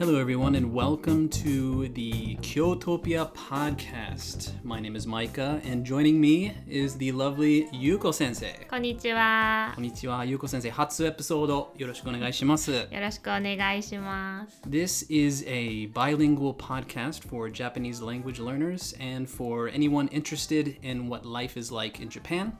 Hello, everyone, and welcome to the Kyotopia podcast. My name is Micah, and joining me is the lovely Yuko sensei. こんにちは。こんにちは、Yuko sensei. 初エピソードよろしくお願いします。よろしくお願いします。This is a bilingual podcast for Japanese language learners and for anyone interested in what life is like in Japan,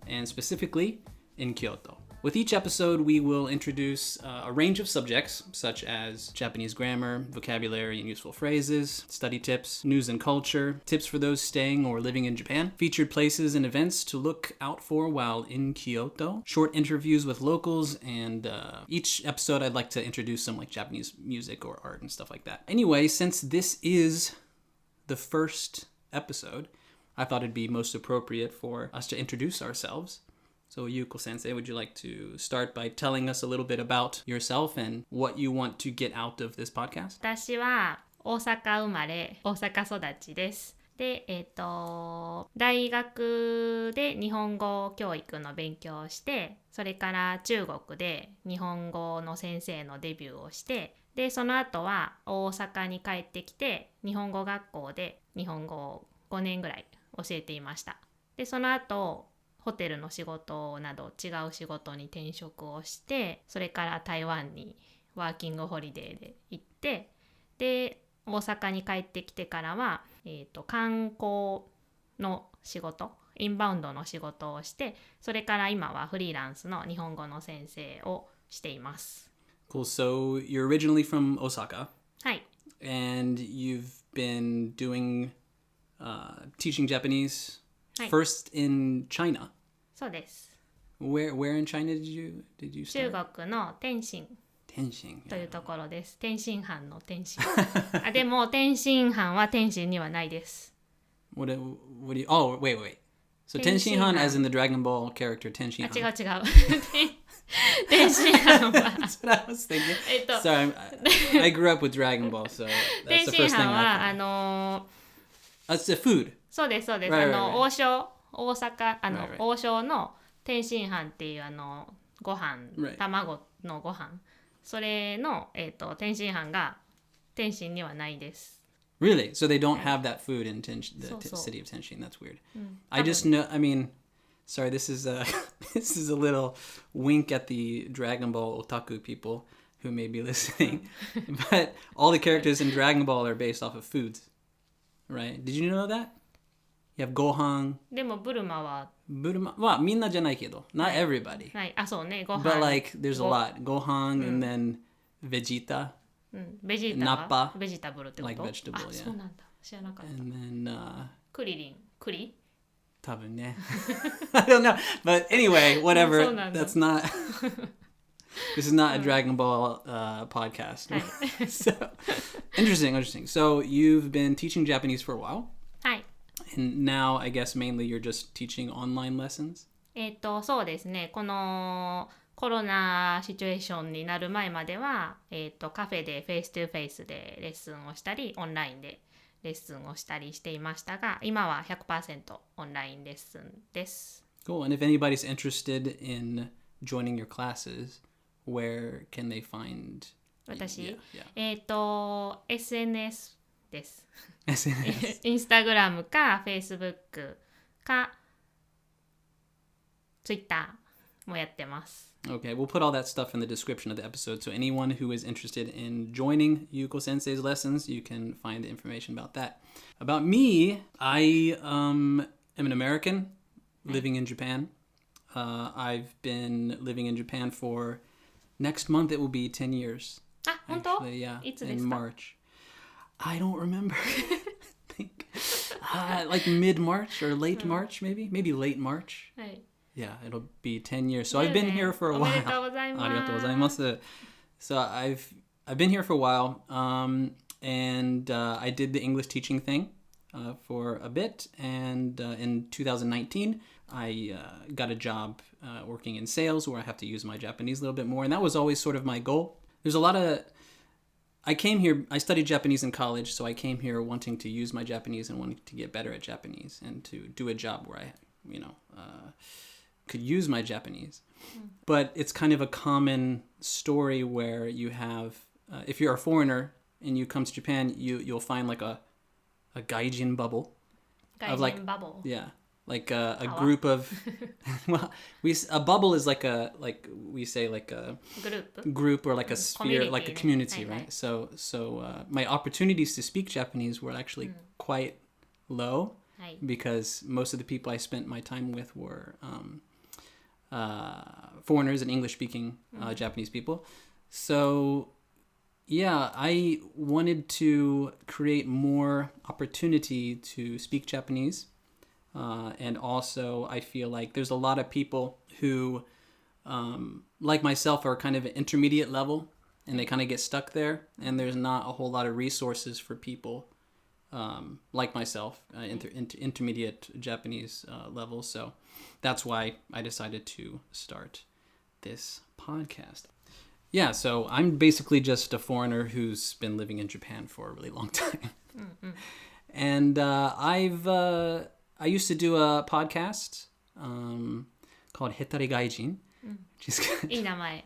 and specifically in Kyoto.With each episode, we will introduce a range of subjects, such as Japanese grammar, vocabulary and useful phrases, study tips, news and culture, tips for those staying or living in Japan, featured places and events to look out for while in Kyoto, short interviews with locals, and each episode I'd like to introduce some like Japanese music or art and stuff like that. Anyway, since this is the first episode, I thought it'd be most appropriate for us to introduce ourselves.So, Yuko sensei, would you like to start by telling us a little bit about yourself and what you want to get out of this podcast? 私は大阪生まれ、大阪育ちです。で、大学で日本語教育の勉強をして、それから中国で日本語の先生のデビューをして、で、その後は大阪に帰ってきて、日本語学校で日本語を5年ぐらい教えていました。で、その後、ホテルの仕事など違う仕事に転職をして、それから台湾にワーキングホリデーで行って、で大阪に帰ってきてからは、観光の仕事、インバウンドの仕事をして、それから今はフリーランスの日本語の先生をしています。Cool. So you're originally from Osaka. はい。And you've been doing teaching Japanese first in China.そうです。Where in China did you start? 中国の天津というところです。天津飯の天津。あ、でも天津飯は天津にはないです。What do you... Oh, wait. So 天津飯 as in the Dragon Ball character 天津飯。違う。天津飯は That's what I was thinking. Sorry, I grew up with Dragon Ball, so that's the first thing I thought. That's the food. そうです。Right. 王将大阪Right. 王将の天津飯っていうご飯、Right. 卵のご飯、それの天津飯が天津にはないです。Really? So they don't have that food in the city of Tenshin. That's weird. I just know. I mean, sorry. This is a this is a little wink at the Dragon Ball otaku people who may be listening. But all the characters in Dragon Ball are based off of foods, right? Did you know that?You have Gohan. でもブルマはまあみんなじゃないけど not everybody. はい。あ、そうね。ご飯。But like there's a lot. Gohan and then Vegeta. ベジータナッパベジタブルってこと Like vegetable, あ、 yeah. そうなんだ。知らなかった。And then クリリン。栗多分ね。I don't know. But anyway, whatever. そうなんだ。That's not... This is not a Dragon Ball podcast. So, interesting. So you've been teaching Japanese for a while. はい。And now, I guess, mainly you're just teaching online lessons? そうですね。このコロナシチュエーションになる前までは、カフェでフェイストゥフェイスでレッスンをしたり、オンラインでレッスンをしたりしていましたが、今は 100% オンラインレッスンです。Cool. And if anybody's interested in joining your classes, where can they find... 私、Yeah. SNS です。SNS. インスタグラムか Facebook か Twitter もやってます。Okay, we'll put all that stuff in the description of the episode. So anyone who is interested in joining Yuko Sensei's lessons, you can find the information about that. About me, I am an American living in Japan. I've been living in Japan for next month. It will be 10 years. あ、本当？ Actually, yeah, いつで in すか？ March. I don't remember. I think like mid-March or late March, maybe late March. はい。Yeah, it'll be 10 years. So I've been here for a while. おめでとうございます。ありがとうございます。So I've been here for a while, and I did the English teaching thing for a bit. And in 2019, I got a job working in sales where I have to use my Japanese a little bit more. And that was always sort of my goal. There's a lot of... I came here, I studied Japanese in college, so I came here wanting to use my Japanese and wanting to get better at Japanese and to do a job where I, could use my Japanese. But it's kind of a common story where you have, if you're a foreigner and you come to Japan, you'll find like a gaijin bubble. Of like, bubble. Yeah, like a group of well, a bubble is like we say like a group or like a sphere, like a community, right? So my opportunities to speak Japanese were actually quite low because most of the people I spent my time with were foreigners and English speaking Japanese people. So yeah, I wanted to create more opportunity to speak Japanese. And also, I feel like there's a lot of people who, like myself, are kind of an intermediate level, and they kind of get stuck there. And there's not a whole lot of resources for people like myself, intermediate Japanese level. So that's why I decided to start this podcast. Yeah, so I'm basically just a foreigner who's been living in Japan for a really long time. And I used to do a podcast called Hetare Gaijin. Which is good. いい名前。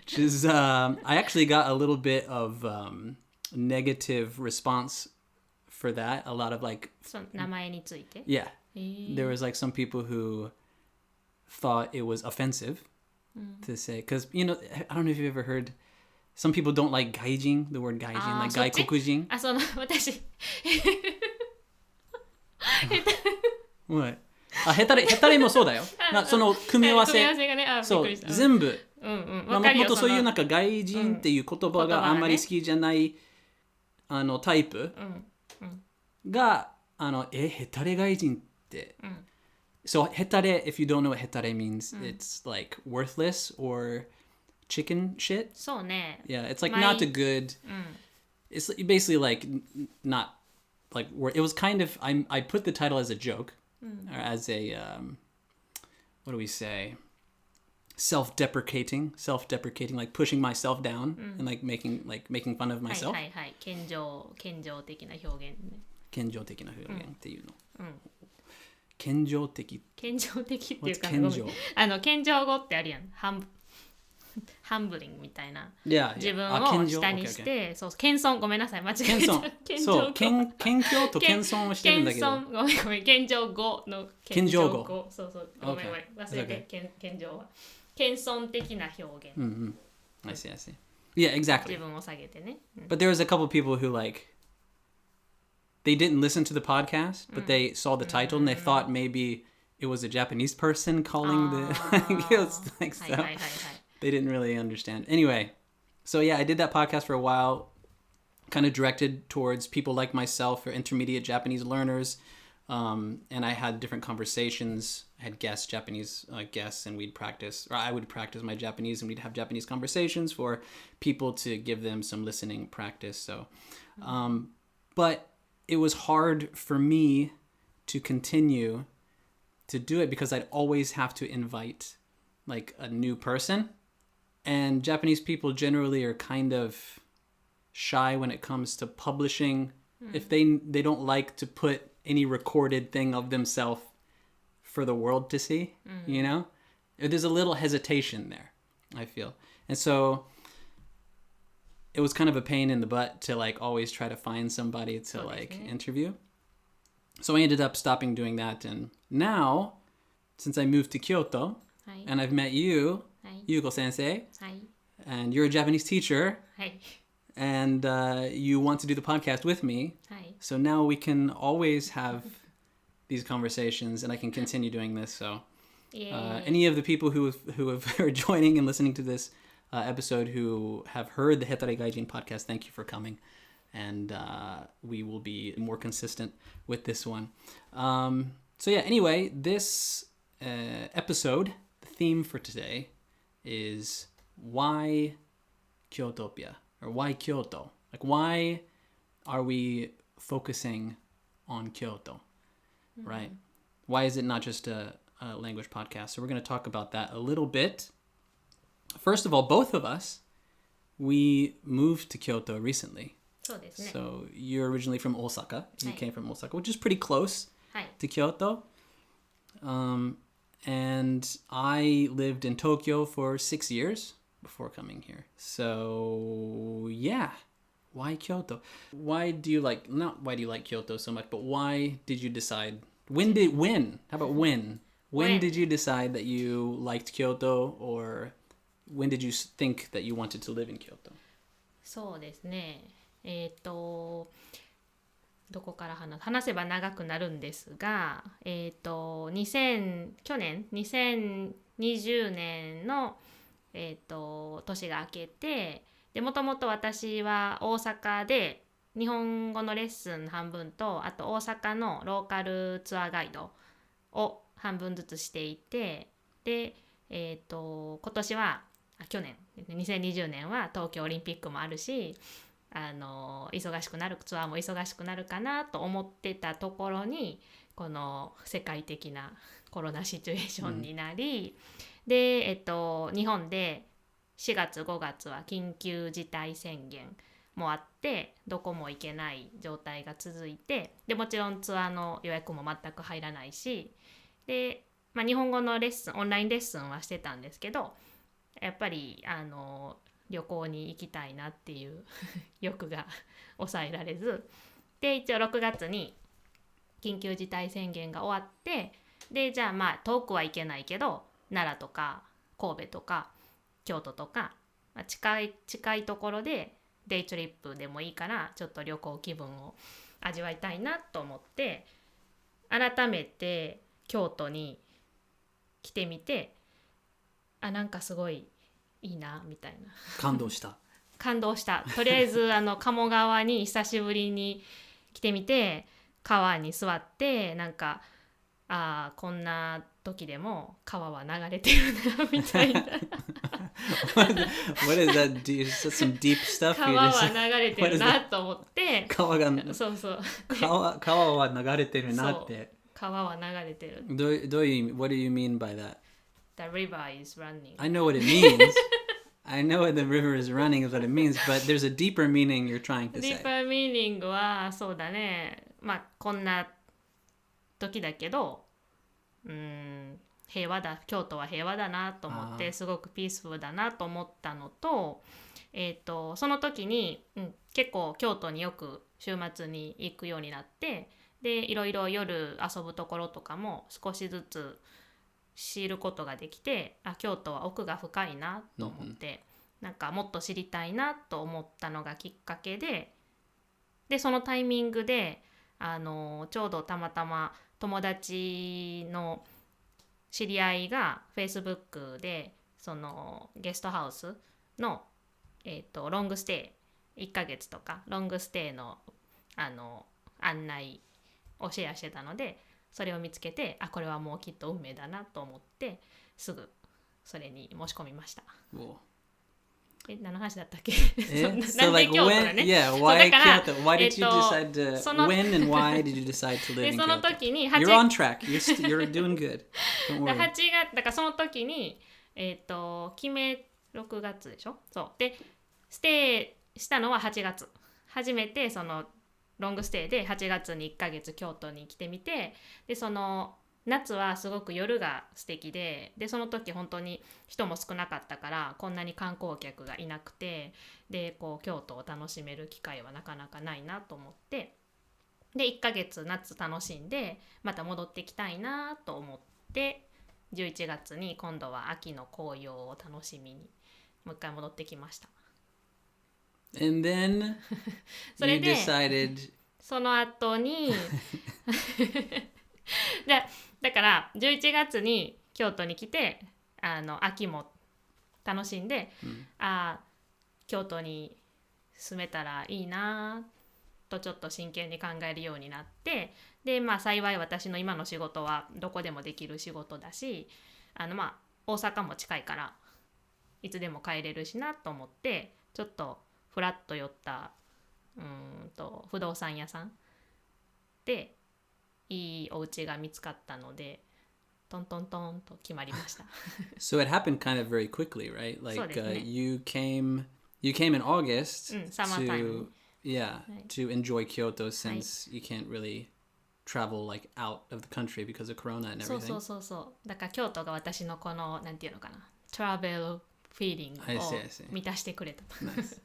Which is, I actually got a little bit of negative response for that. A lot of like... その名前について Yeah. There was like some people who thought it was offensive to say. Because, you know, I don't know if you've ever heard... Some people don't like gaijin, the word gaijin, like 外国人. あ、その私 What? ヘタレもそうだよ。その組み合わせ。組み合わせがね、あ、そう、びっくりした。全部。わかるよ。もっとそういうなんか外人っていう言葉があんまり好きじゃないタイプがヘタレ外人って。So ヘタレ, if you don't know what ヘタレ means, it's like worthless or chicken shit. そうね。Yeah, it's like not a good. It's basically like not like it was kind of I put the title as a joke or as a what do we say? Self-deprecating, like pushing myself down and like making fun of myself. はいはいはい。謙譲的な表現ね。謙譲的な表現っていうの。謙譲的。謙譲的っていうか、謙譲。謙譲語ってあるやん。ハンブリングみたいな。Yeah, 自分を下にして、そう、謙遜、ごめんなさい、間違えた。そう、謙虚と謙遜をしてるんだけど。謙遜、ごめんごめん、謙譲語の謙譲語。そうそう、ごめんごめん、忘れて、謙譲は。謙遜的な表現。I see. Yeah, exactly. 自分を下げてね。But there was a couple of people who like they didn't listen to the podcast, but they saw the title and they thought maybe it was a Japanese person calling the it was like so. They didn't really understand. Anyway, so yeah, I did that podcast for a while, kind of directed towards people like myself or intermediate Japanese learners. And I had different conversations. I had guests, Japanese guests, and we'd practice, or I would practice my Japanese, and we'd have Japanese conversations for people to give them some listening practice. So, but it was hard for me to continue to do it because I'd always have to invite like a new person. And Japanese people generally are kind of shy when it comes to publishing. If they don't like to put any recorded thing of themselves for the world to see, you know? There's a little hesitation there, I feel. And so it was kind of a pain in the butt to like always try to find somebody to like interview. So I ended up stopping doing that. And now, since I moved to Kyoto and I've met you, Yuko sensei, and you're a Japanese teacher, and you want to do the podcast with me. So now we can always have these conversations, and I can continue doing this. So any of the people who are joining and listening to this episode who have heard the Hetare Gaijin podcast, thank you for coming. And we will be more consistent with this one. So yeah, anyway, this episode, the theme for today is why Kyotopia, or why Kyoto? Like, why are we focusing on Kyoto, right? Why is it not just a language podcast? So we're going to talk about that a little bit. First of all, both of us, we moved to Kyoto recently. So you're originally from Osaka. You came from Osaka, which is pretty close to Kyoto. And I lived in Tokyo for 6 years before coming here. So yeah, Why Kyoto? Why do you like, not why do you like Kyoto so much, but why did you decide, when? How about when? When did you decide that you liked Kyoto, or when did you think that you wanted to live in Kyoto? そうですね。どこから話せば長くなるんですが、去年2020年の、年が明けて、でもともと私は大阪で日本語のレッスン半分と、あと大阪のローカルツアーガイドを半分ずつしていて、で、今年は去年2020年は東京オリンピックもあるし、忙しくなるツアーも忙しくなるかなと思ってたところに、この世界的なコロナシチュエーションになり、で、日本で4月5月は緊急事態宣言もあって、どこも行けない状態が続いて、でもちろんツアーの予約も全く入らないし、で、日本語のレッスン、オンラインレッスンはしてたんですけど、やっぱり旅行に行きたいなっていう欲が抑えられず、で一応6月に緊急事態宣言が終わって、でじゃあ遠くは行けないけど奈良とか神戸とか京都とか、近いところでデイトリップでもいいからちょっと旅行気分を味わいたいなと思って、改めて京都に来てみて、なんかすごいいいなみたいな。感動したとりあえず鴨川に久しぶりに来てみて、川に座ってなんかこんな時でも川は流れてるなみたいなwhat is that? Do you said some deep stuff? 川は流れてるなと思って、川は流れてるなって。川は流れてる。どういう What do you mean by that? The river is running. I know what it means. I know what the river is running is what it means, but there's a deeper meaning you're trying to say. Deeper meaning はそうだね。こんな時だけど、平和だ、京都は平和だなと思って、すごくピースフルだなと思ったのと、その時に、結構京都によく週末に行くようになって、でいろいろ夜遊ぶところとかも少しずつ知ることができて、京都は奥が深いなと思って、なんかもっと知りたいなと思ったのがきっかけで、そのタイミングでちょうどたまたま友達の知り合いが Facebook でそのゲストハウスの、ロングステイ1ヶ月とかロングステイの案内をシェアしてたので、それを見つけて、これはもうきっと運命だなと思ってすぐそれに申し込みました。何の話だったっけ？So like when, yeah, why Kyoto? Why did you decide to, when and why did you decide to live in Kyoto? その時にYou're on track. You're doing good. Don't worry. 8月だからその時に決め6月でしょ。そうでステイしたのは8月。初めてそのロングステイで8月に1ヶ月京都に来てみて、でその夏はすごく夜が素敵で、その時本当に人も少なかったからこんなに観光客がいなくて、でこう京都を楽しめる機会はなかなかないなと思って、で1ヶ月夏楽しんでまた戻ってきたいなと思って、11月に今度は秋の紅葉を楽しみにもう一回戻ってきました。And then それ you で decided その後にだから11月に京都に来て秋も楽しんで、京都に住めたらいいなとちょっと真剣に考えるようになって、で幸い私の今の仕事はどこでもできる仕事だし、大阪も近いからいつでも帰れるしなと思って、ちょっとフラッと寄った不動産屋さんでいいお家が見つかったので、トントントンと決まりました。So it happened kind of very quickly, right? Like you came in August summer time. To enjoy Kyoto since you can't really travel like out of the country because of Corona and everything. そうだから京都が私のこのなんていうのかな、トラベルフィーリングを満たしてくれた。Nice.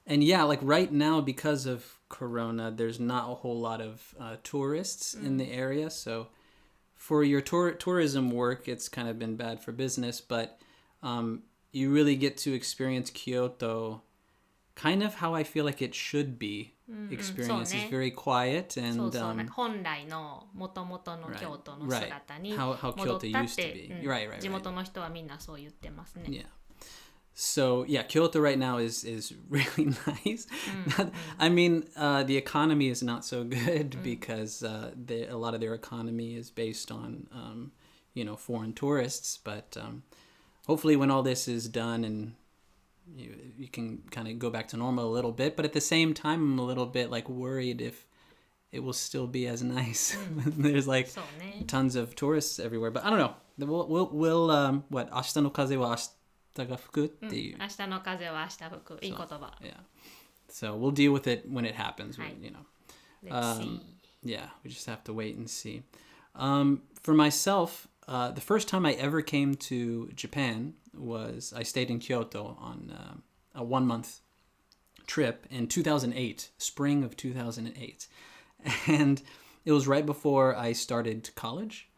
And yeah, like right now, because of Corona, there's not a whole lot of tourists in the area. So for your tourism work, it's kind of been bad for business, but you really get to experience Kyoto kind of how I feel like it should be experienced. It's very quiet and そうそう、なんか本来の元々の京都の right. 姿に How 戻 Kyoto ったっ used to て be. うん Right, right, 地 right. 元の人はみんなそう言ってますね。 Yeah. So yeah, Kyoto right now is really nice. I mean, the economy is not so good because a lot of their economy is based on foreign tourists. But hopefully, when all this is done and you can kind of go back to normal a little bit. But at the same time, I'm a little bit like worried if it will still be as nice. There's like そうね。 tons of tourists everywhere. But I don't know. We'll what 明日の風は明日が吹くっていう。明日の風は明日吹く。いい言葉。 Yeah. So we'll deal with it when it happens. Right. Let's see. Yeah, we just have to wait and see. For myself, the first time I ever came to Japan was I stayed in Kyoto on a 1-month trip in 2008, spring of 2008. And it was right before I started college.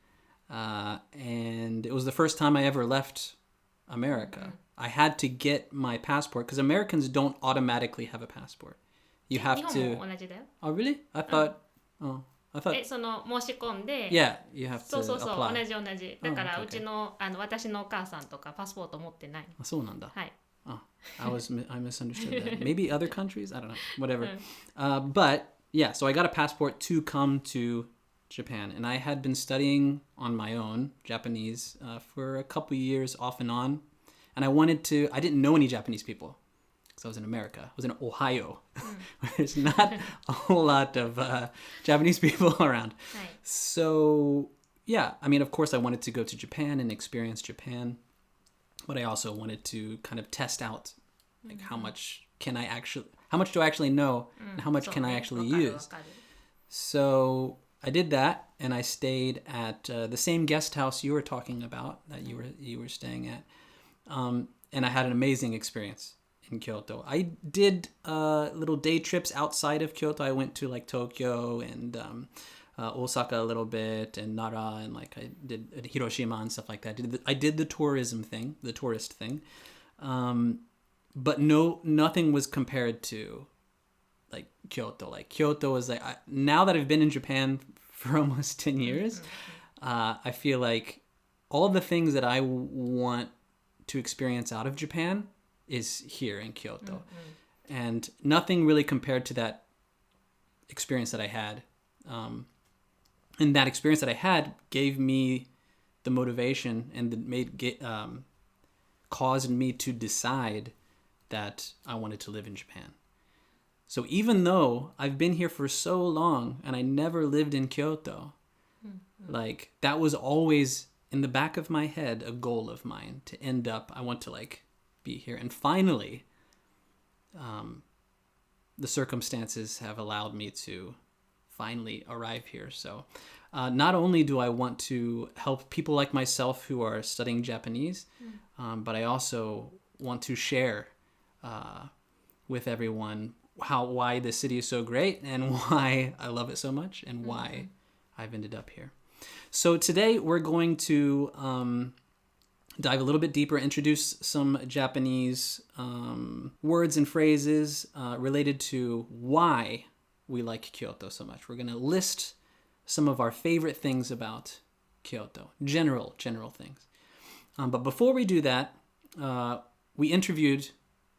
And it was the first time I ever left America. I had to get my passport because Americans don't automatically have a passport. You 日 have 本 to. も同じだよ。 Oh, really? I thought. I thought. その申し込んで、 Yeah, you have そ to うそうそう、 apply. 同じ同じ。だから okay, うちの、私のお母さんとかパスポート持ってない。あ、そうなんだ。はい。 Oh, I misunderstood that. Maybe other countries? I don't know. Whatever. But yeah, so I got a passport to come to Japan, and I had been studying on my own Japanese for a couple years off and on, and I didn't know any Japanese people because I was in America. I was in Ohio, where there's not a whole lot of Japanese people around. はい。 So yeah, I mean, of course, I wanted to go to Japan and experience Japan, but I also wanted to kind of test out like how much do I actually know and how much そう can ね I actually わかる use. わかる。 So I did that, and I stayed at the same guest house you were talking about that you were staying at, and I had an amazing experience in Kyoto. I did little day trips outside of Kyoto. I went to like Tokyo and Osaka a little bit, and Nara, and like I did Hiroshima and stuff like that. I did the tourist thing, but nothing was compared to like Kyoto. Like Kyoto was like now that I've been in Japan for almost 10 years, I feel like all the things that I want to experience out of Japan is here in Kyoto, and nothing really compared to that experience that I had. And that experience that I had gave me the motivation and caused me to decide that I wanted to live in Japan. So even though I've been here for so long and I never lived in Kyoto, like that was always in the back of my head a goal of mine to end up. I want to like be here, and finally, the circumstances have allowed me to finally arrive here. So not only do I want to help people like myself who are studying Japanese, but I also want to share with everyone why the city is so great and why I love it so much and why I've ended up here. So today we're going to dive a little bit deeper, introduce some Japanese words and phrases related to why we like Kyoto so much. We're going to list some of our favorite things about Kyoto, general things. But before we do that, we interviewed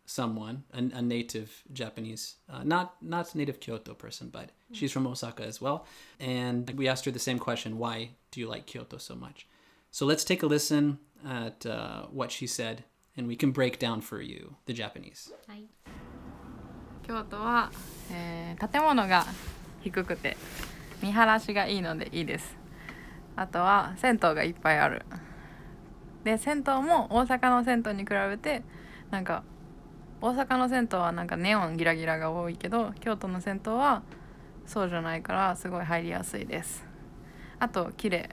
someone, a native Japanese, not native Kyoto person, but she's from Osaka as well. And we asked her the same question, why do you like Kyoto so much? So let's take a listen at what she said, and we can break down for you the Japanese. はい。京都は、建物が低くて見晴らしがいいのでいいです。あとは銭湯がいっぱいある。で銭湯も大阪の銭湯に比べてなんか大阪の銭湯はなんかネオンギラギラが多いけど京都の銭湯はそうじゃないからすごい入りやすいです。あと綺麗。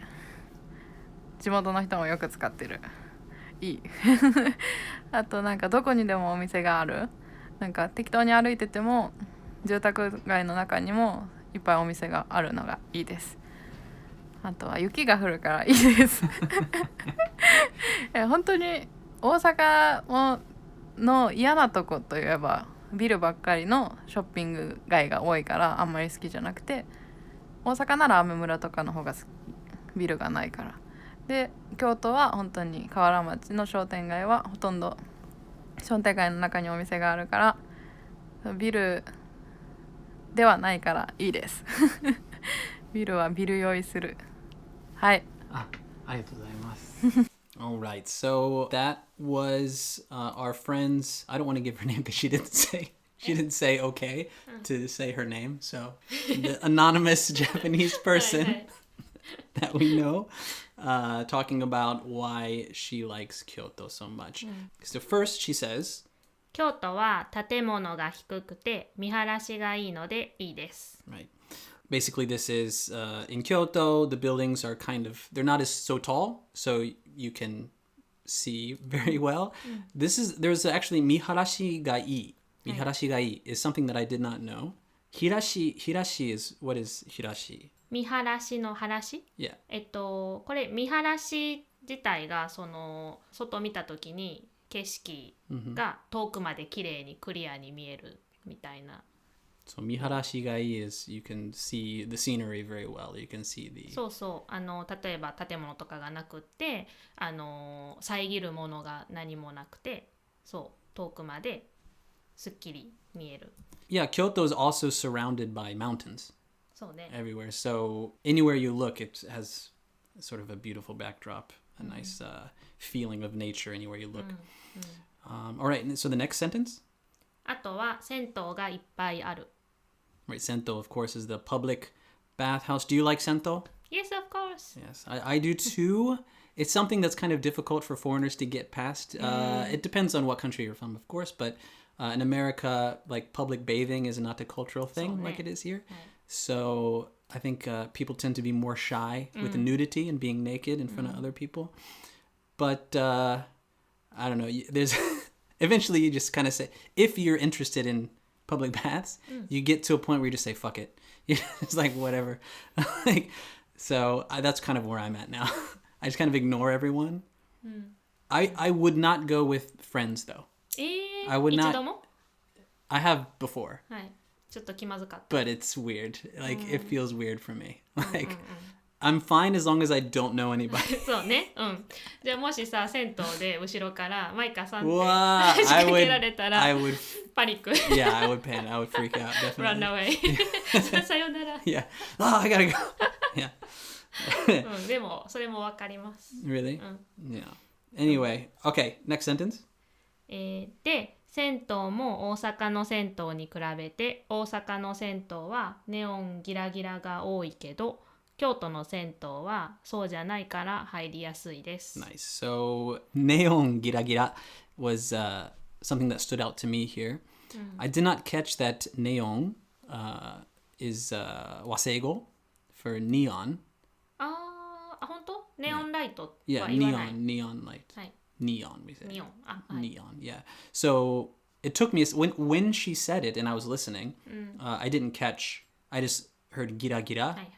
地元の人もよく使ってる。いい。あとなんかどこにでもお店がある。なんか適当に歩いてても住宅街の中にもいっぱいお店があるのがいいです。あとは雪が降るからいいです本当に大阪の嫌なとこといえばビルばっかりのショッピング街が多いからあんまり好きじゃなくて、大阪なら雨村とかの方が好き、ビルがないから。で京都は本当に河原町の商店街はほとんど商店街の中にお店があるからビルではないからいいですビルはビル酔いする。はい。ありがとうございます。All right, so that was our friend's. I don't want to give her name because she didn't say okay to say her name. So the anonymous Japanese person that we know talking about why she likes Kyoto so much. So first she says, 京都は建物が低くて見晴らしがいいのでいいです。right. Basically, this is in Kyoto, the buildings are they're not as so tall, so you can see very well. There's actually miharashi ga ii. Miharashi ga ii is something that I did not know. Hirashi is, what is hirashi? 見晴らしの晴らし、Yeah. これ見晴らし自体がその外見た時に景色が遠くまで綺麗にクリアに見えるみたいな。So miharashi ga ii is you can see the scenery very well. You can see the. そうそう、例えば建物とかがなくって遮るものが何もなくて、そう遠くまですっきり見える。Yeah, Kyoto is also surrounded by mountains. そうね。 Everywhere. So anywhere you look, it has sort of a beautiful backdrop, a nice feeling of nature anywhere you look. All right, so the next sentence? あとは銭湯がいっぱいある。Right, sento, of course, is the public bathhouse. Do you like sento? Yes, of course. Yes, I do too. It's something that's kind of difficult for foreigners to get past. It depends on what country you're from, of course, but in America, like public bathing is not a cultural thing like it is here. So I think people tend to be more shy with the nudity and being naked in front of other people. But I don't know. There's eventually you just kind of say, if you're interested in public baths, you get to a point where you just say, fuck it. It's like, whatever. So that's kind of where I'm at now. I just kind of ignore everyone. I would not go with friends, though. I would 一 not. 度も I have before. はい。ちょっと気まずかった。 But it's weird. Like, it feels weird for me. Like, I'm fine as long as I don't know anybody. そうね。うん。じゃあもしさ、銭湯で後ろからマイカさんって Wow, 仕掛けられたら I would, パニック。yeah, I would panic. I would freak out, Run definitely. away. さよなら。Yeah. Oh, I gotta go. Yeah. うん、でもそれもわかります。 Really? Yeah. Anyway, okay, next sentence. で、銭湯も大阪の銭湯に比べて大阪の銭湯はネオンギラギラが多いけど京都の銭湯はそうじゃないから入りやすいです。 Nice. So, neon gira gira was something that stood out to me here. I did not catch that neon is waseigo for neon. あ、本当？ネオンライトは Yeah, 言わない。 neon light. はい。 Neon, we say. ネオン。あ、はい。 Neon, yeah. So it took me when she said it and I was listening, I didn't catch. I just heard gira gira, はいはい。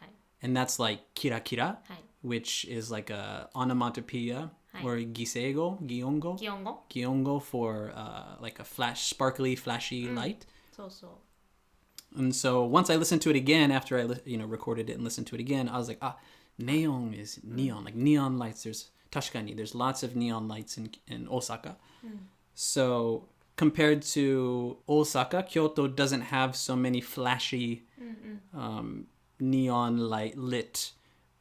and that's like kira kira, はい。 which is like a onomatopoeia or gisego, giongo, 気温語？ giongo for like a sparkly, flashy light. そうそう。 And so once I listened to it again after I recorded it and listened to it again, I was like, neon is neon, like neon lights. There's lots of neon lights in Osaka. So compared to Osaka, Kyoto doesn't have so many flashy neon light lit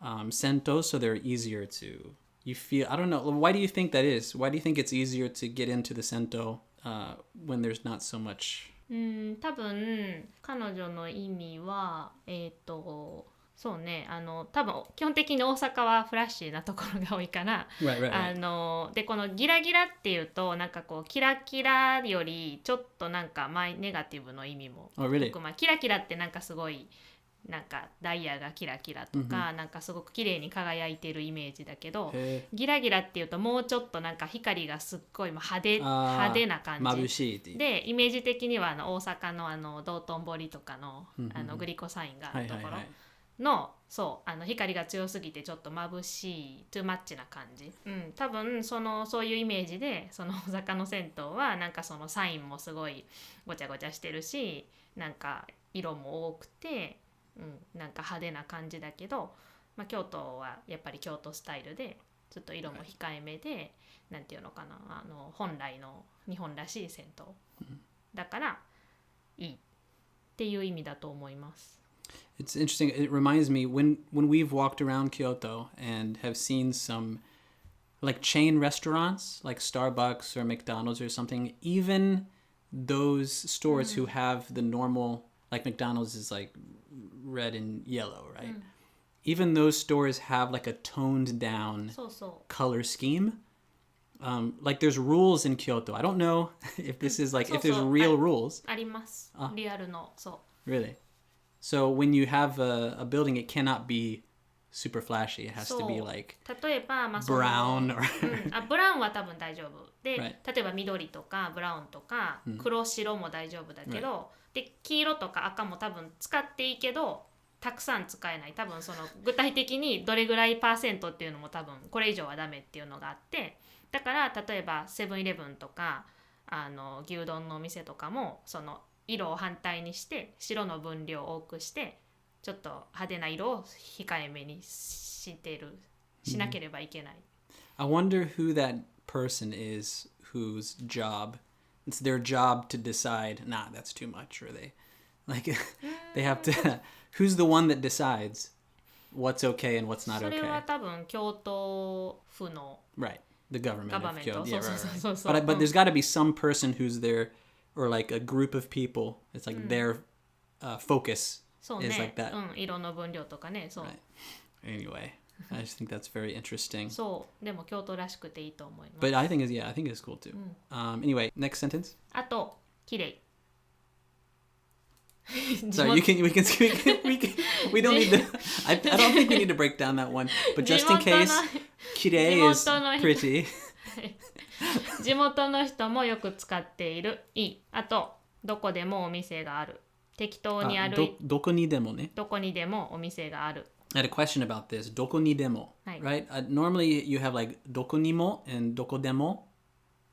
sentos, so they're easier to, you feel, I don't know, why do you think that is? Why do you think it's easier to get into the sento when there's not so much? 多分彼女の意味はそうね、多分基本的に大阪はフラッシーなところが多いから、Right. でこのギラギラっていうとなんかこうキラキラよりちょっとなんかネガティブの意味も、Oh, really? キラキラってなんかすごいなんかダイヤがキラキラとか、なんかすごく綺麗に輝いてるイメージだけど、ギラギラっていうともうちょっとなんか光がすっごい派手な感じ眩しいっていう。で、イメージ的には大阪の道頓堀とかのグリコサインがあるところの、そう光が強すぎてちょっと眩しいトゥーマッチな感じ、多分そういうイメージで大阪の銭湯はなんかそのサインもすごいごちゃごちゃしてるし、なんか色も多くて、なんか派手な感じだけど、京都はやっぱり京都スタイルでちょっと色も控えめで、なんていうのかな、本来の日本らしい銭湯、だからいいっていう意味だと思います。It's interesting. It reminds me when we've walked around Kyoto and have seen some like chain restaurants like Starbucks or McDonald's or something, even those stores who have the normal, like McDonald's is like red and yellow, right? Even those stores have like a toned down color scheme. Like there's rules in Kyoto. I don't know if this is like if there's real rules. あります。リアルの、そう。Really? So when you have a building, it cannot be super flashy. It has to be like 例えば、brown or ブラウンは多分大丈夫で、 Right. 例えば緑とかブラウンとか黒白も大丈夫だけど、で黄色とか赤も多分使っていいけどたくさん使えない。多分具体的にどれぐらいパーセントっていうのも多分これ以上はダメっていうのがあって、だから例えばセブンイレブンとか牛丼のお店とかも色を反対にして白の分量を多くしてちょっと派手な色を控えめにしなければいけない。I wonder who that person is whose job it's their job to decide, nah, that's too much, or they they have to who's the one that decides what's okay and what's not それ okay? は多分京都府の Right. The government of Government. Kyoto. Yeah, right, right. そう But there's got to be some person who's there, or like a group of people. It's like their focus そう is ね、like that. 色の分量とかね、そう。Right. Anyway, I just think that's very interesting. そう、でも京都らしくていいと思います。 But I think I think it's cool too. Anyway, next sentence. あと、綺麗。So we don't need to. I don't think we need to break down that one. But just in case, kirei is pretty. 地元の人もよく使っている。いい。あと、どこでもお店がある。適当に歩いて、どこにでもね。どこにでもお店がある。I had a question about this. どこにでも, right? Normally you have like どこにも and どこでも,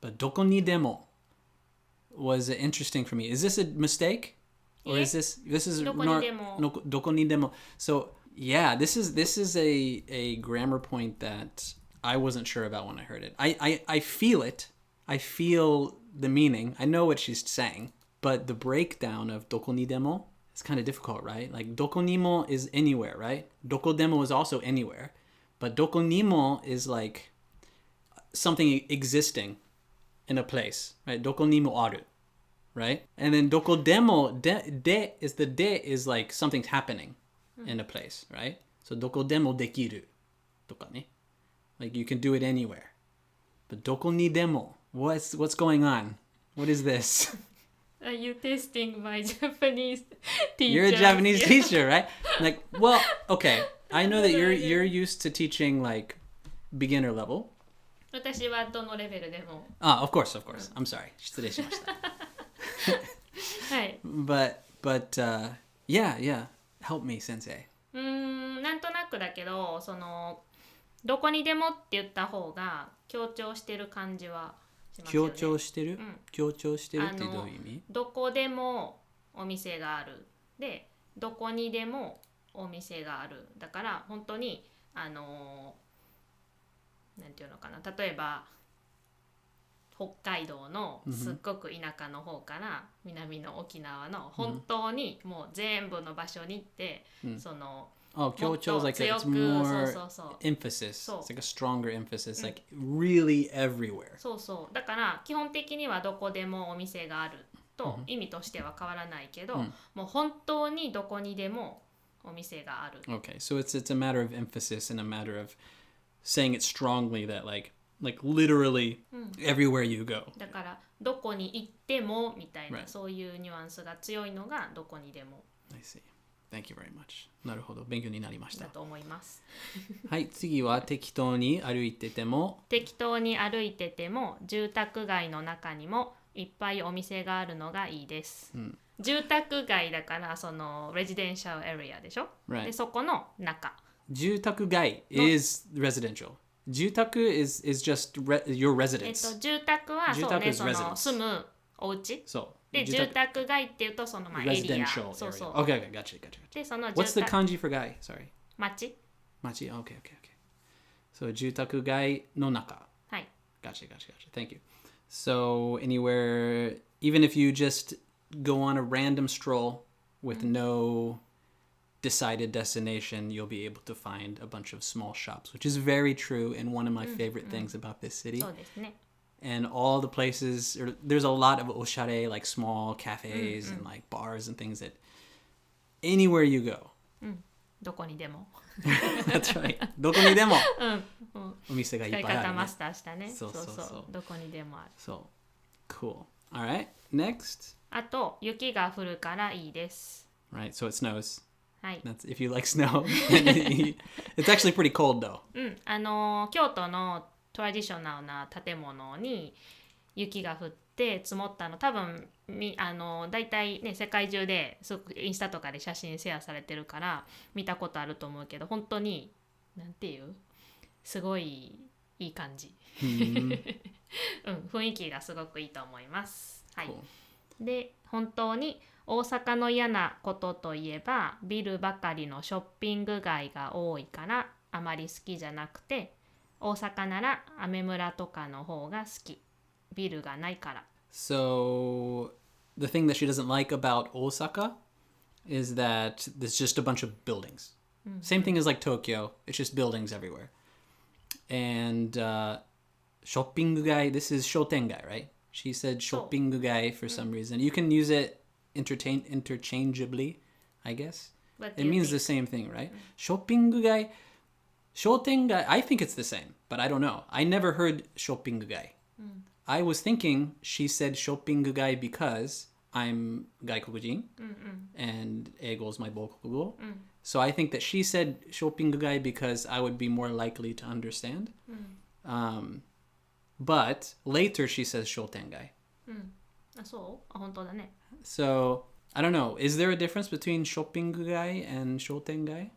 but どこにでも was interesting for me. Is this a mistake? Or is this is どこにでも。どこにでも. So yeah, this is a grammar point that I wasn't sure about when I heard it. I feel it. I feel the meaning. I know what she's saying, but the breakdown of どこにでも is kind of difficult, right? Like どこにも is anywhere, right? どこでも is also anywhere, but どこにも is like something existing in a place, right? どこにもある. Right? And then どこでも de is the de is like something's happening in a place, right? So どこでもできるとかね. Like you can do it anywhere. But どこにでも what's going on? What is this? Are you testing my Japanese teacher? You're a Japanese teacher, right? Like, well, okay. I know that you're used to teaching like beginner level. 私はどのレベルでも。Of course. I'm sorry. 失礼しました。はい。But yeah, help me, sensei. なんとなくだけど、どこにでもって言った方が強調してる感じはしますよね。強調してる？強調してるってどういう意味？どこでもお店がある。で、どこにでもお店がある。だから本当になんていうのかな。例えば北海道のすっごく田舎の方から南の沖縄の本当にもう全部の場所に行って、強調 is like it's more emphasis. It's like a stronger emphasis, like really everywhere. そうだから基本的にはどこでもお店があると意味としては変わらないけど、もう本当にどこにでもお店がある。Okay, so it's a matter of emphasis and a matter of saying it strongly that like literally everywhere you go. だからどこに行ってもみたいな、そういうニュアンスが強いのがどこにでも。I see. Thank you very much. なるほど。勉強になりました。だと思います。はい、次は適当に歩いてても住宅街の中にもいっぱいお店があるのがいいです。住宅街だからそのレジデンシャルエリアでしょ、でそこの中。住宅街 is residential. 住宅 is just your residence. 住宅はそうね、その住むお家。そう。で、住宅街っていうとそのまあエリア。Residential area. そうそう。Okay, gotcha. で、その住宅 What's the kanji for guy? Sorry. 町。町 Okay. So 住宅街の中。はい。Gotcha. Thank you. So anywhere, even if you just go on a random stroll with no decided destination, you'll be able to find a bunch of small shops, which is very true and one of my favorite things about this city. そうですね。And all the places, there's a lot of oshare, like small cafes and like bars and things that anywhere you go. どこにでも。That's right. どこにでもお店がいっぱいある、ね。使い方マスターしたね。そう。どこにでもある。そう。Cool. All right. Next. あと、雪が降るからいいです。Right. So it snows. はい。That's if you like snow. It's actually pretty cold though. 京都のトラディショナルな建物に雪が降って積もったの多分だいたいね世界中ですごくインスタとかで写真シェアされてるから見たことあると思うけど本当になんていうすごいいい感じ、雰囲気がすごくいいと思います。はい。で本当に大阪の嫌なことといえばビルばかりのショッピング街が多いからあまり好きじゃなくて大阪ならアメ村とかの方が好き。ビルがないから。So, the thing that she doesn't like about Osaka is that there's just a bunch of buildings. Same thing as like Tokyo. It's just buildings everywhere. And shopping gai, this is shotengai, right? She said shopping gai for some reason. You can use it interchangeably, I guess. It means the same thing, right? Shopping gai, shotengai, I think it's the same, but I don't know. I never heard shopping gai. I was thinking she said shopping gai because I'm gaikokujin and eigo is my bokugo. So I think that she said shopping gai because I would be more likely to understand. But later she says shotengai. そう？本当だね。So I don't know. Is there a difference between shopping gai and shotengai?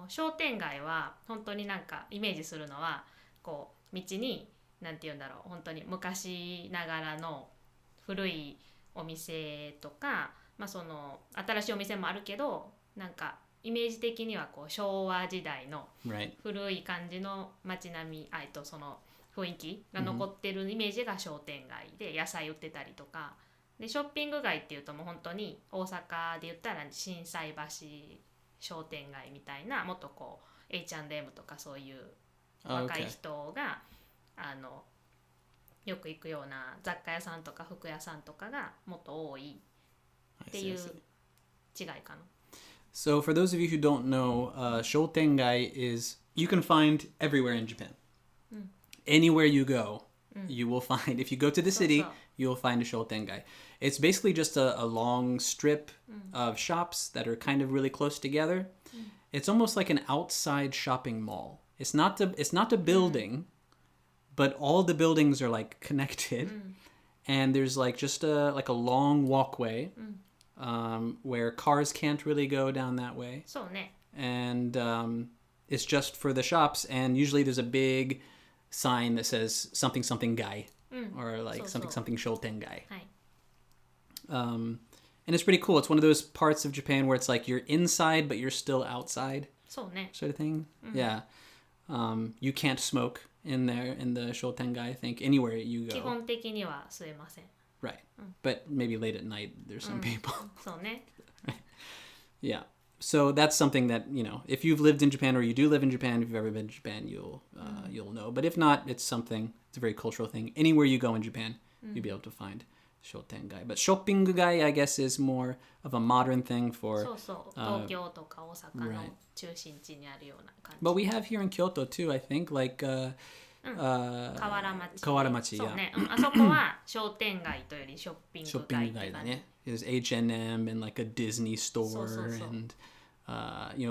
商店街は本当になんかイメージするのはこう道になんて言うんだろう本当に昔ながらの古いお店とか、まあ、その新しいお店もあるけどなんかイメージ的にはこう昭和時代の古い感じの街並み、その雰囲気が残ってるイメージが商店街で野菜売ってたりとかでショッピング街っていうともう本当に大阪で言ったら心斎橋商店街みたいなもっとこう H&M とかそういう若い人が、よく行くような雑貨屋さんとか服屋さんとかがもっと多いっていう違いかな。So for those of you who don't know, shotengai is you can find everywhere in Japan. Anywhere you go, you will find. If you go to the city, you will find a shotengai. It's basically just a long strip of shops that are kind of really close together. It's almost like an outside shopping mall. It's not a building, but all the buildings are like connected, and there's like just a long walkway where cars can't really go down that way. そうね。And it's just for the shops, and usually there's a big sign that says something something gai or like something something shotengai. And it's pretty cool. It's one of those parts of Japan where it's like you're inside but you're still outside. そうね。 Sort of thing. Yeah. You can't smoke in there in the shotengai, I think, anywhere you go. 基本的には吸えません。 Right. But maybe late at night there's some people. そうね。Yeah. So that's something that, you know, if you've lived in Japan or you do live in Japan, if you've ever been to Japan, you'll know. But if not, it's a very cultural thing. Anywhere you go in Japan, you'll be able to find shotengai. But shopping gai, I guess, is more of a modern thing for... そうそう。東京とか大阪の中心地にあるような感じ。 But we have here in Kyoto too, I think. Like, 河原町。河原町、そう yeah. ね、あそこは商店街というよりショッピング街っていう街だ感じ。ね。There's H&M and like a Disney store そうそうそう。 and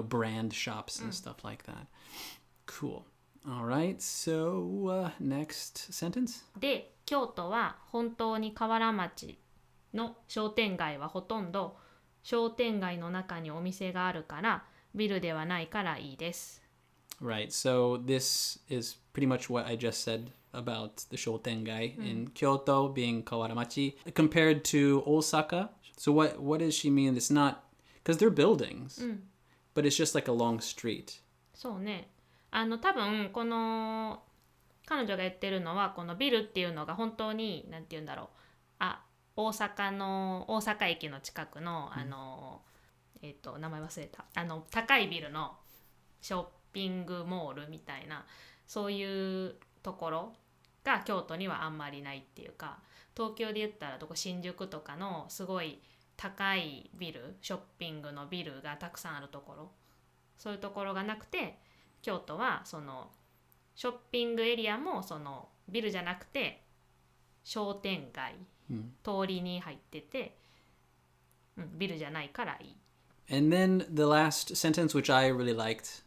brand shops and stuff like that. Cool. All right. So next sentence. で、京都は本当に河原町の商店街はほとんど商店街の中にお店があるからビルではないからいいです。Right. So this is pretty much what I just said about the Shotengai in Kyoto being Kawaramachi compared to Osaka. So what does she mean? It's not because they're buildings, but it's just like a long street. そうね。多分この彼女が言ってるのはこのビルっていうのが本当になんて言うんだろう。大阪駅の近くの名前忘れた。高いビルのショッピングモールみたいなそういうところが京都にはあんまりないっていうか、東京で言ったら新宿とかのすごい高いビル、ショッピングのビルがたくさんあるところ、そういうところがなくて、京都はそのショッピングエリアもそのビルじゃなくて商店街、通りに入ってて、ビルじゃないからいい。And then the last sentence, which I really liked.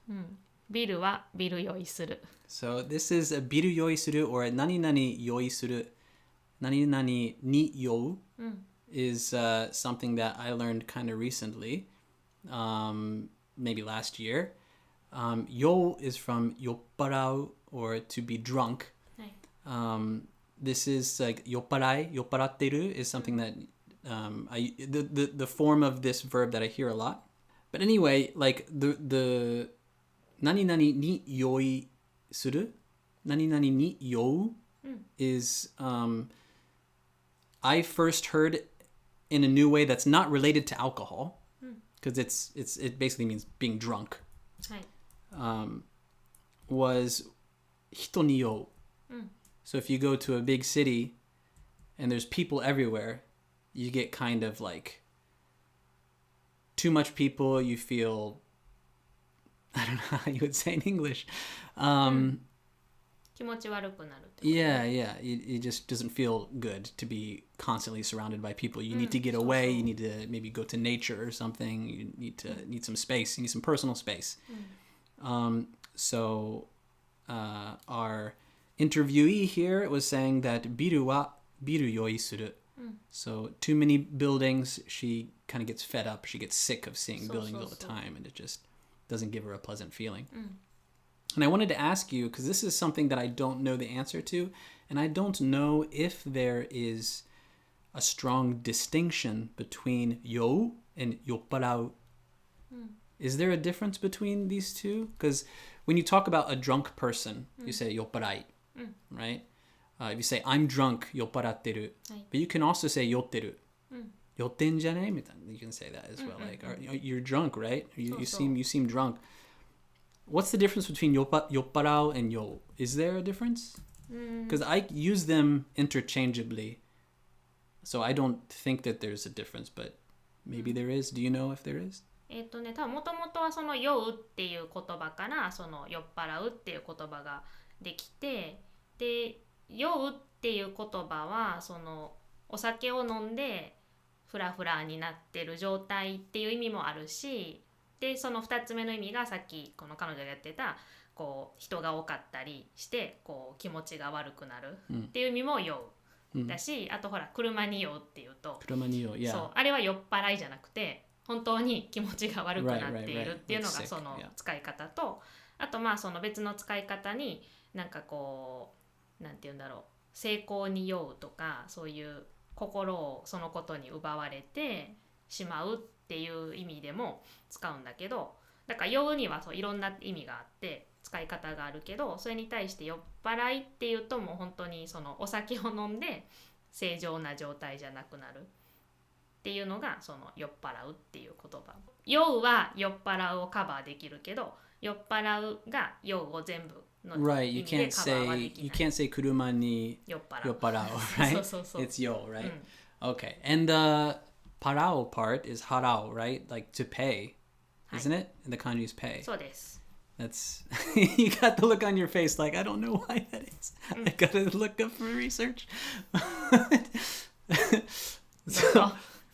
ビルはビル酔いする。So this is a biru yoi suru or nani nani yoi suru. Nani nani ni you is something that I learned kind of recently, maybe last year. Yo is from yopparau or to be drunk. This is like yopparatteru is something that the form of this verb that I hear a lot. But anyway, like the nani nani ni yoi suru, nani nani ni you is I first heard in a new way that's not related to alcohol because it basically means being drunk. はい。Was hito ni you. So if you go to a big city and there's people everywhere, you get kind of like too much people, you feel, I don't know how you would say in English. 気持ち悪くなるってこと。Yeah. It just doesn't feel good to be constantly surrounded by people. You need to get away. You need to maybe go to nature or something. You need some space. You need some personal space. So our interviewee here was saying that biru wa biru yoi suru. So too many buildings, she kind of gets fed up. She gets sick of seeing buildings all the time, and it just doesn't give her a pleasant feeling. And I wanted to ask you, because this is something that I don't know the answer to, and I don't know if there is a strong distinction between yo and yopparau. Is there a difference between these two? Because when you talk about a drunk person, you say yopparai, right? If you say, I'm drunk, yopparatteru. But you can also say yotteru. Yotten janai? You can say that as well. Like, you're drunk, right? You seem drunk. What's the difference between yopparau and yo? Is there a difference? Because I use them interchangeably. So I don't think that there's a difference, but maybe there is. Do you know if there is? 多分もともとはその酔うっていう言葉からその酔っ払うっていう言葉ができて、で酔うっていう言葉はそのお酒を飲んでフラフラになってる状態っていう意味もあるし、でその2つ目の意味がさっきこの彼女がやってたこう人が多かったりしてこう気持ちが悪くなるっていう意味も酔う、だし、あとほら車に酔うっていうと、そうあれは酔っ払いじゃなくて本当に気持ちが悪くなっているっていうのがその使い方と、あとまあその別の使い方になんかこうなんて言うんだろう、成功に酔うとかそういう心をそのことに奪われてしまうっていう意味でも使うんだけど、だから酔うにはそういろんな意味があって使い方があるけど、それに対して酔っ払いっていうともう本当にそのお酒を飲んで正常な状態じゃなくなるっていうのがその酔っ払うっていう言葉。酔うは酔っ払うをカバーできるけど、酔っ払うが酔うを全部の意味でカバーはできない。You can't say 車に酔っ払う right? そう。It's yo, right? Okay. And the parao part is harao, right? Like to pay, isn't it? And the kanji is pay. そうです。That's you got the look on your face like I don't know why that is. I gotta look up for research.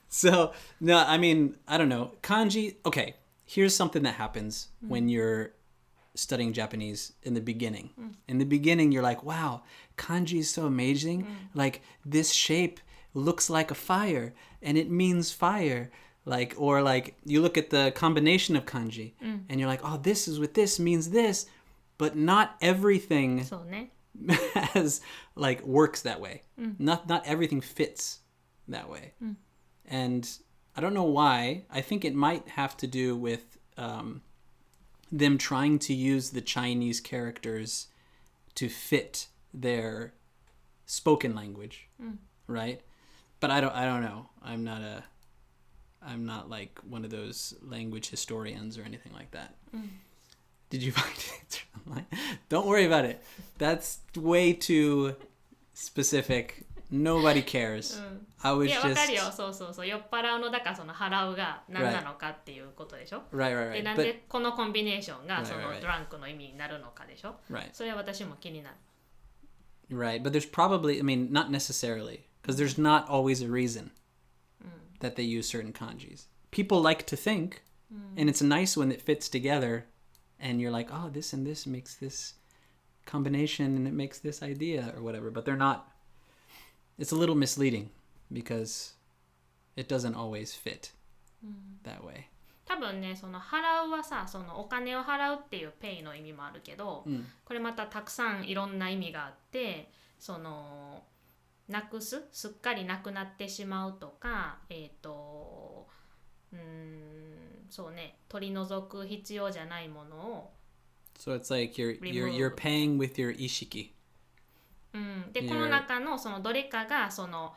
So no, I mean I don't know kanji. Okay, here's something that happens when you're studying Japanese in the beginning. In the beginning, you're like, wow, kanji is so amazing. Like this shape looks like a fire and it means fire. Like, or like you look at the combination of kanji and you're like, oh, this is what this means this, but not everything そうね。 has like works that way. Not everything fits that way. And I don't know why. I think it might have to do with them trying to use the Chinese characters to fit their spoken language, right? But I don't know. I'm not like one of those language historians or anything like that. Did you find it online? Don't worry about it. That's way too specific. Nobody cares. I was いや、わか just るよ。そうそうそう。酔っ払うのだからその払うが何なのかっていうことでしょ。 right. で、なん But でこのコンビネーションがそ Right, の right, right. ドランクの意味になるのかでしょ。 right, それは私も気になる。 right. But there's probably, I mean, not necessarily, because there's not always a reason that they use certain kanjis. People like to think, and it's nice when it fits together, and you're like, oh, this and this makes this combination, and it makes this idea or whatever. But they're not. It's a little misleading because it doesn't always fit that way. 多分ね、その払うはさ、そのお金を払うっていうペイの意味もあるけど、これまたたくさんいろんな意味があって、そのなくす、すっかりなくなってしまうとか、そうね、取り除く必要じゃないものを、 So it's like you're paying with your ishiki. で、この中のそのどれかがその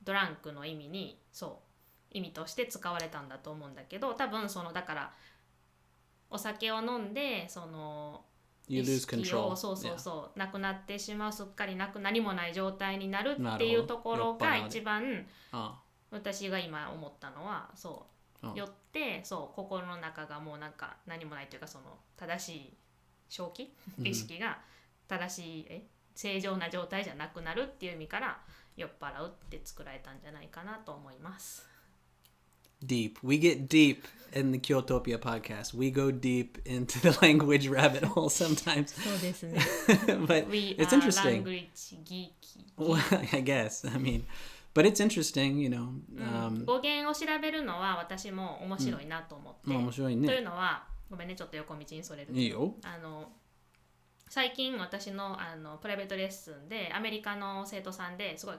ドランクの意味に、そう意味として使われたんだと思うんだけど、多分そのだからお酒を飲んでその You 意 lose 識 control. をそう、なくなってしまう、すっかり何もない状態になるっていうところが一番私が今思ったのは、そうよってそう心の中がもうなんか何もないというか、その正しい正気、意識が正しい正常な状態じゃなくなるっていう意味から酔っ払うって作られたんじゃないかなと思います。Deep. We get deep in the Kyotopia podcast. We go deep into the language rabbit hole sometimes. そうですね。But We it's are interesting. language geeky. Well, I guess. I mean, but it's interesting, you know. 語源を調べるのは私も面白いなと思って。面白いね。というのは、ごめんね、ちょっと横道にそれるけど。いいよ。最近私のプライベートレッスンでアメリカの生徒さんですごい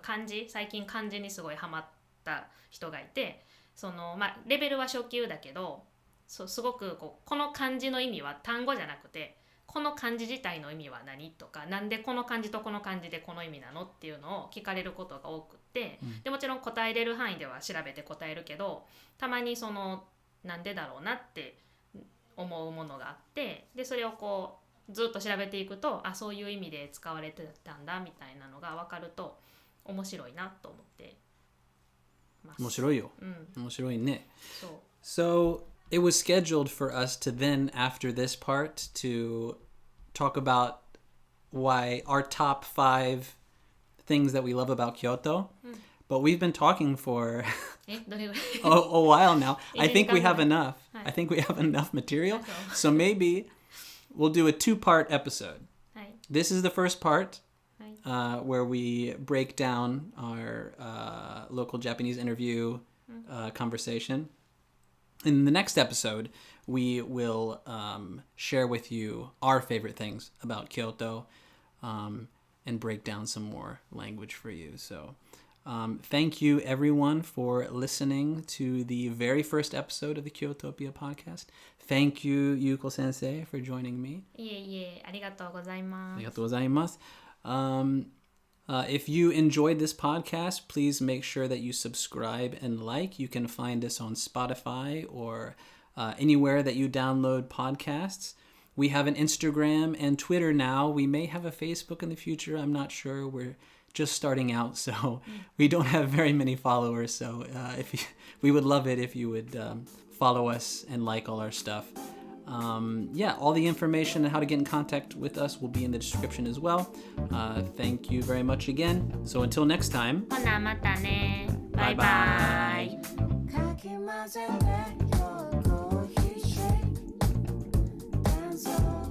最近漢字にすごいハマった人がいて、そのレベルは初級だけど、すごくこの漢字の意味は単語じゃなくて、この漢字自体の意味は何とか、なんでこの漢字とこの漢字でこの意味なのっていうのを聞かれることが多くって、でもちろん答えれる範囲では調べて答えるけど、たまにそのなんでだろうなって思うものがあって、でそれをこうずっと調べていくと、あ、そういう意味で使われてたんだみたいなのが分かると面白いなと思ってます。面白いよ。面白いね。そう。 So it was scheduled for us to then, after this part, to talk about why our top 5 things that we love about Kyoto. But we've been talking for どれぐらい a while now. I think we have 1時間ぐらい。 enough. I think we have enough material. そう。 So maybe we'll do a 2-part episode. はい。 This is the first part はい。 where we break down our local Japanese interview conversation. In the next episode, we will share with you our favorite things about Kyoto and break down some more language for you. So thank you, everyone, for listening to the very first episode of the Kyotopia podcast. Thank you, Yuko Sensei, for joining me. いえいえ、ありがとうございます。ありがとうございます。If you enjoyed this podcast, please make sure that you subscribe and like. You can find us on Spotify or anywhere that you download podcasts. We have an Instagram and Twitter now. We may have a Facebook in the future. I'm not sure. We're just starting out, so we don't have very many followers. So we would love it if you would follow us and like all our stuff. Yeah, all the information on how to get in contact with us will be in the description as well. Thank you very much again. So until next time. ほなまたね。バイバイ。かき混ぜてよコーヒーシェイク